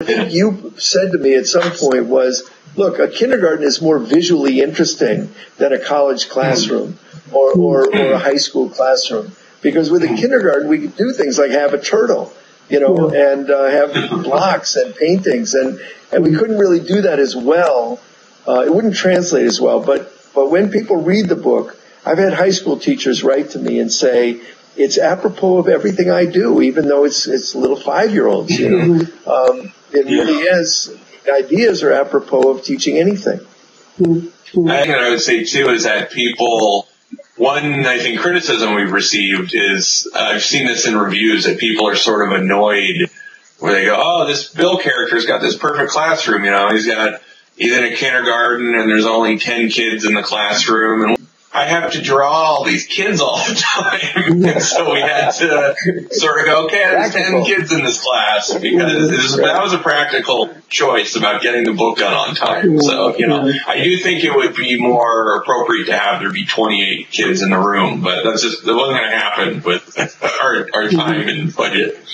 think you said to me at some point was, look, a kindergarten is more visually interesting than a college classroom or a high school classroom. Because with a kindergarten, we could do things like have a turtle, and have blocks and paintings. And we couldn't really do that as well. It wouldn't translate as well. But when people read the book, I've had high school teachers write to me and say, it's apropos of everything I do, even though it's little 5-year-olds, it really is. The ideas are apropos of teaching anything. I think what I would say, too, is that I think criticism we've received is, I've seen this in reviews, that people are sort of annoyed where they go, oh, this Bill character's got this perfect classroom, he's in a kindergarten and there's only 10 kids in the classroom, and I have to draw all these kids all the time. And so we had to sort of go, okay, there's 10 kids in this class, because that was a practical choice about getting the book done on time. So, I do think it would be more appropriate to have there be 28 kids in the room, but that wasn't going to happen with our time and budget.